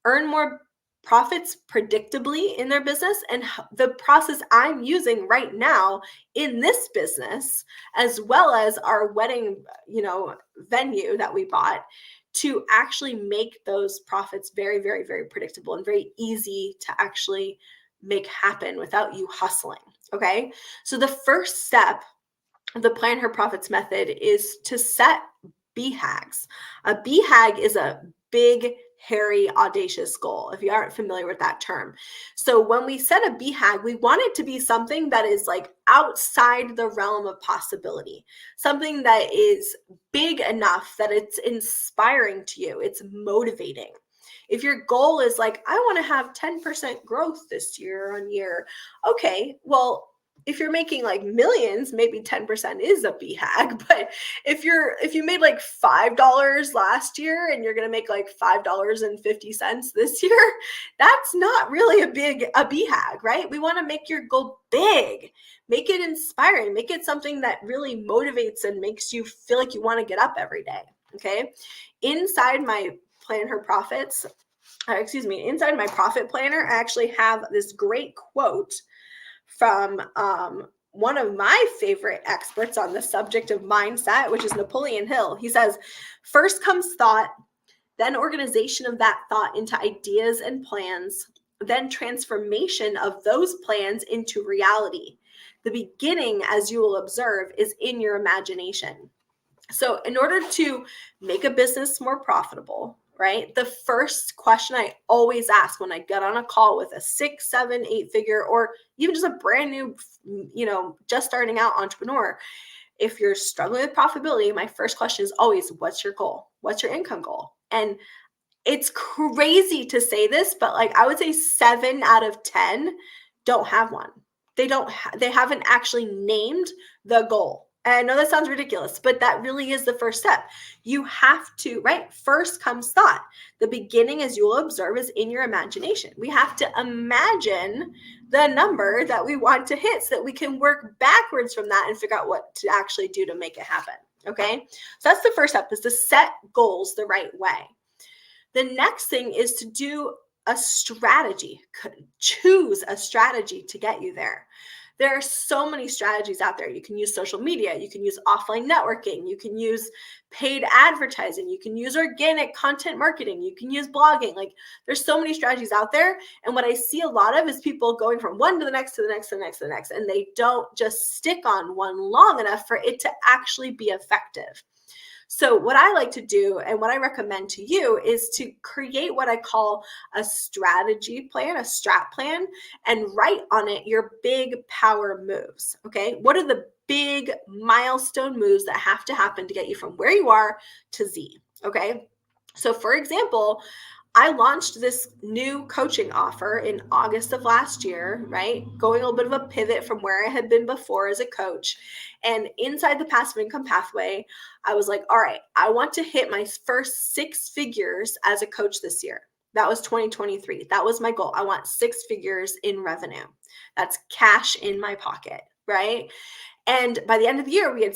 earn more profits predictably in their business, and the process I'm using right now in this business, as well as our wedding, venue that we bought, to actually make those profits very, very, very predictable and very easy to actually make happen without you hustling. Okay. So the first step of the Plan Her Profits method is to set BHAGs. A BHAG is a big, hairy, audacious goal, if you aren't familiar with that term. So when we set a BHAG, we want it to be something that is like outside the realm of possibility, something that is big enough that it's inspiring to you, it's motivating. If your goal is like, I want to have 10% growth this year on year, okay, well, if you're making like millions, maybe 10% is a BHAG. But if you made like $5 last year and you're going to make like $5.50 this year, that's not really a BHAG, right? We want to make your goal big, make it inspiring, make it something that really motivates and makes you feel like you want to get up every day. Okay. Inside my Plan Her Profits, inside my profit planner, I actually have this great quote from one of my favorite experts on the subject of mindset, which is Napoleon Hill. He says, first comes thought, then organization of that thought into ideas and plans, then transformation of those plans into reality. The beginning, as you will observe, is in your imagination. So in order to make a business more profitable, right, the first question I always ask when I get on a call with a 6, 7, 8 figure, or even just a brand new, just starting out entrepreneur, if you're struggling with profitability, my first question is always, what's your goal? What's your income goal? And it's crazy to say this, but like I would say 7 out of 10 don't have one. They haven't actually named the goal. And I know that sounds ridiculous, but that really is the first step. You have to, right? First comes thought. The beginning, as you will observe, is in your imagination. We have to imagine the number that we want to hit so that we can work backwards from that and figure out what to actually do to make it happen. Okay. So that's the first step, is to set goals the right way. The next thing is to do a strategy, choose a strategy to get you there. There are so many strategies out there. You can use social media, you can use offline networking, you can use paid advertising, you can use organic content marketing, you can use blogging. Like there's so many strategies out there. And what I see a lot of is people going from one to the next, to the next, to the next, to the next, and they don't just stick on one long enough for it to actually be effective. So what I like to do and what I recommend to you is to create what I call a strategy plan, a strat plan, and write on it your big power moves. Okay. What are the big milestone moves that have to happen to get you from where you are to Z? Okay. So, for example, I launched this new coaching offer in August of last year, right? Going a little bit of a pivot from where I had been before as a coach. And inside the passive income pathway, I was like, all right, I want to hit my first 6 figures as a coach this year. That was 2023. That was my goal. I want 6 figures in revenue. That's cash in my pocket, right? And by the end of the year, we had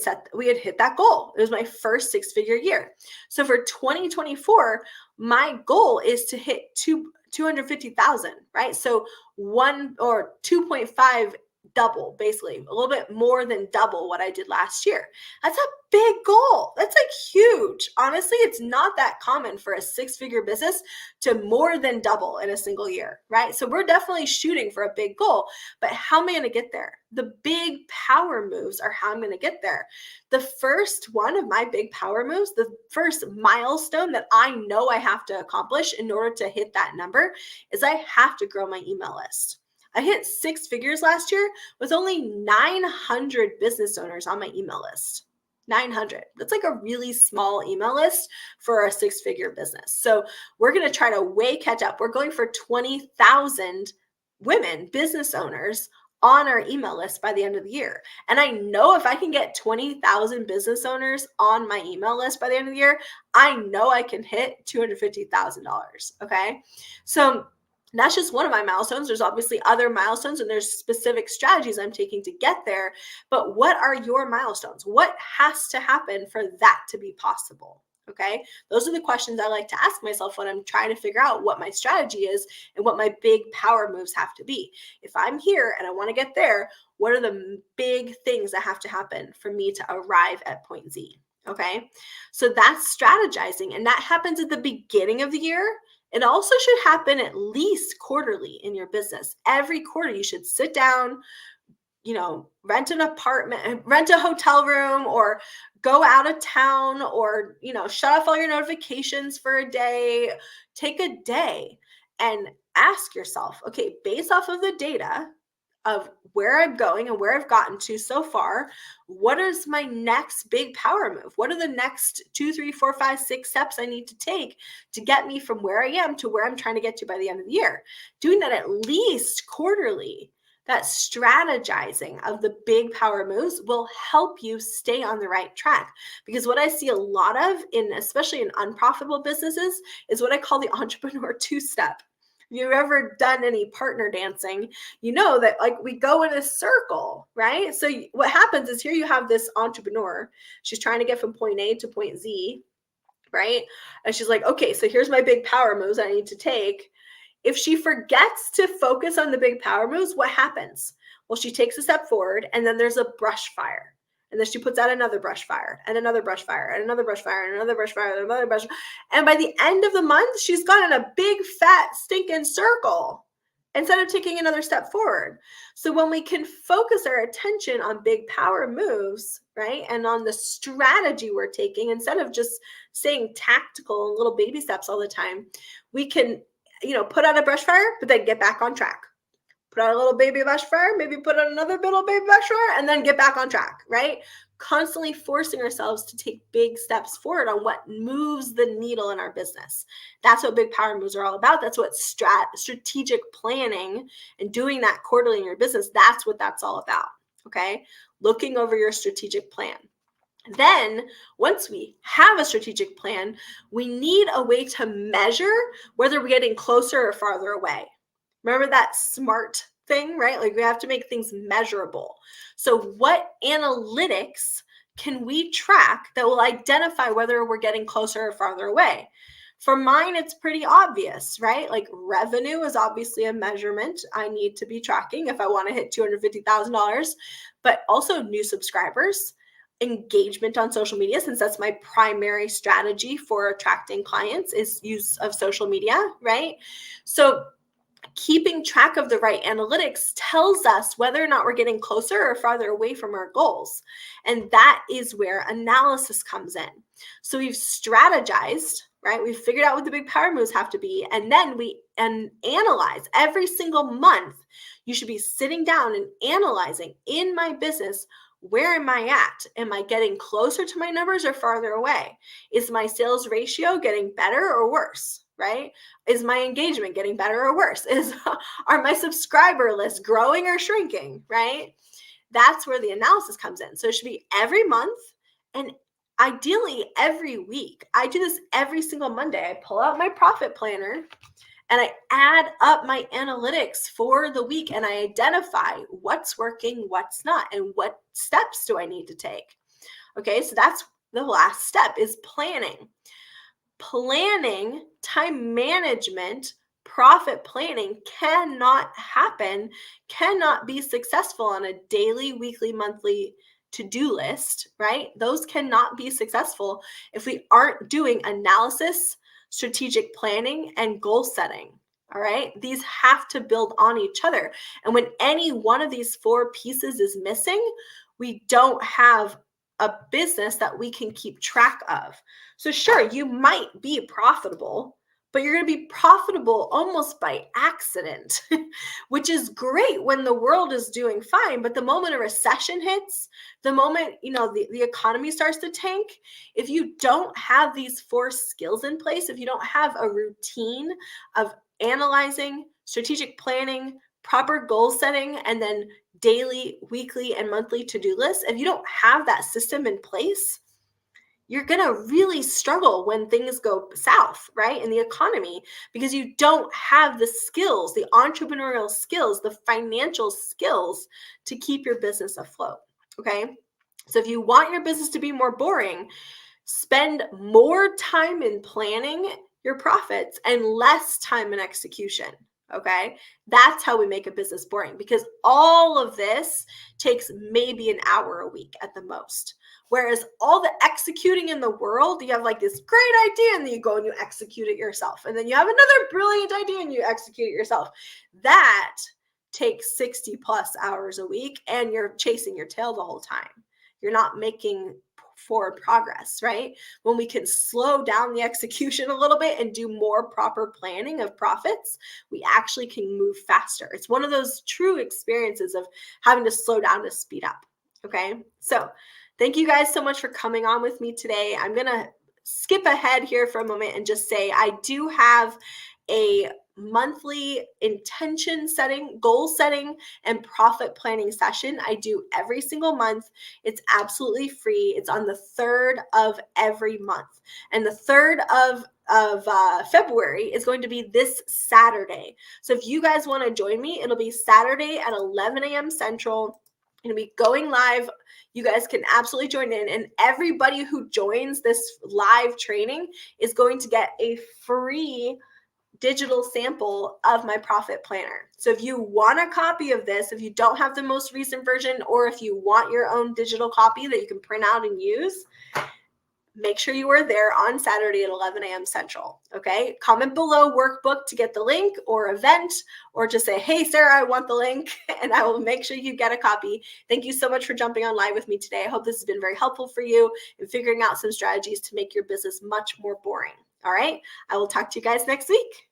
hit that goal. It was my first 6-figure year. So for 2024, my goal is to hit 250,000, right? So 2.5 double, basically a little bit more than double what I did last year. That's a big goal. That's like huge. Honestly, it's not that common for a 6-figure business to more than double in a single year, right? So we're definitely shooting for a big goal, but how am I going to get there? The big power moves are how I'm going to get there. The first one of my big power moves, the first milestone that I know I have to accomplish in order to hit that number is I have to grow my email list. I hit 6 figures last year with only 900 business owners on my email list. 900. That's like a really small email list for a 6-figure business. So we're going to try to way catch up. We're going for 20,000 women, business owners on our email list by the end of the year. And I know if I can get 20,000 business owners on my email list by the end of the year, I know I can hit $250,000. Okay. So that's just one of my milestones. There's obviously other milestones and there's specific strategies I'm taking to get there. But what are your milestones? What has to happen for that to be possible? Okay. Those are the questions I like to ask myself when I'm trying to figure out what my strategy is and what my big power moves have to be. If I'm here and I want to get there, what are the big things that have to happen for me to arrive at point Z? Okay. So that's strategizing. And that happens at the beginning of the year. It also should happen at least quarterly in your business. Every quarter, you should sit down, rent an apartment, rent a hotel room, or go out of town, or, shut off all your notifications for a day. Take a day and ask yourself, okay, based off of the data of where I'm going and where I've gotten to so far, what is my next big power move? What are the next 2, 3, 4, 5, 6 steps I need to take to get me from where I am to where I'm trying to get to by the end of the year? Doing that at least quarterly, that strategizing of the big power moves will help you stay on the right track. Because what I see a lot of especially in unprofitable businesses, is what I call the entrepreneur 2-step. If you've ever done any partner dancing, you know that we go in a circle, right? So what happens is here you have this entrepreneur. She's trying to get from point A to point Z, right? And she's like, okay, so here's my big power moves I need to take. If she forgets to focus on the big power moves, what happens? Well, she takes a step forward and then there's a brush fire. And then she puts out another brush fire and another brush fire and another brush fire and another brush fire and another brush. And by the end of the month, she's gone in a big, fat, stinking circle instead of taking another step forward. So when we can focus our attention on big power moves, right, and on the strategy we're taking, instead of just saying tactical and little baby steps all the time, we can, put out a brush fire, but then get back on track. Put out a little baby brush fire, maybe put out another little baby brush fire, and then get back on track, right? Constantly forcing ourselves to take big steps forward on what moves the needle in our business. That's what big power moves are all about. That's what strategic planning and doing that quarterly in your business, that's what that's all about, okay? Looking over your strategic plan. Then, once we have a strategic plan, we need a way to measure whether we're getting closer or farther away. Remember that SMART thing, right? We have to make things measurable. So what analytics can we track that will identify whether we're getting closer or farther away? For mine, it's pretty obvious, right? Revenue is obviously a measurement I need to be tracking if I want to hit $250,000, but also new subscribers, engagement on social media, since that's my primary strategy for attracting clients is use of social media, right? So Keeping track of the right analytics tells us whether or not we're getting closer or farther away from our goals. And that is where analysis comes in. So we've strategized, right? We've figured out what the big power moves have to be. And then we analyze every single month. You should be sitting down and analyzing in my business. Where am I at? Am I getting closer to my numbers or farther away? Is my sales ratio getting better or worse, right? Is my engagement getting better or worse? Are my subscriber lists growing or shrinking, right? That's where the analysis comes in. So it should be every month and ideally every week. I do this every single Monday. I pull out my profit planner and I add up my analytics for the week and I identify what's working, what's not, and what steps do I need to take. Okay, so that's the last step is planning. Planning, time management, profit planning cannot happen, cannot be successful on a daily, weekly, monthly to-do list, right? Those cannot be successful if we aren't doing analysis, strategic planning, and goal setting. All right. These have to build on each other. And when any one of these four pieces is missing, we don't have a business that we can keep track of. So sure, you might be profitable, but you're going to be profitable almost by accident, which is great when the world is doing fine. But the moment a recession hits, the moment, the economy starts to tank, if you don't have these four skills in place, if you don't have a routine of analyzing, strategic planning, proper goal setting, and then daily, weekly, and monthly to-do lists, if you don't have that system in place, you're going to really struggle when things go south, right, in the economy, because you don't have the skills, the entrepreneurial skills, the financial skills to keep your business afloat, okay? So if you want your business to be more boring, spend more time in planning your profits and less time in execution. Okay, that's how we make a business boring, because all of this takes maybe an hour a week at the most. Whereas all the executing in the world, you have like this great idea and then you go and you execute it yourself. And then you have another brilliant idea and you execute it yourself. That takes 60 plus hours a week and you're chasing your tail the whole time. You're not making forward progress, right? When we can slow down the execution a little bit and do more proper planning of profits, we actually can move faster. It's one of those true experiences of having to slow down to speed up. Okay. So thank you guys so much for coming on with me today. I'm going to skip ahead here for a moment and just say I do have a monthly intention setting, goal setting, and profit planning session I do every single month. It's absolutely free. It's on the 3rd of every month. And the 3rd of February is going to be this Saturday. So if you guys want to join me, it'll be Saturday at 11 a.m. Central. It'll be going live. You guys can absolutely join in. And everybody who joins this live training is going to get a free digital sample of my profit planner. So if you want a copy of this, if you don't have the most recent version, or if you want your own digital copy that you can print out and use, make sure you are there on Saturday at 11 a.m. Central, okay? Comment below workbook to get the link or event, or just say, hey, Sarah, I want the link, and I will make sure you get a copy. Thank you so much for jumping on live with me today. I hope this has been very helpful for you in figuring out some strategies to make your business much more boring, all right? I will talk to you guys next week.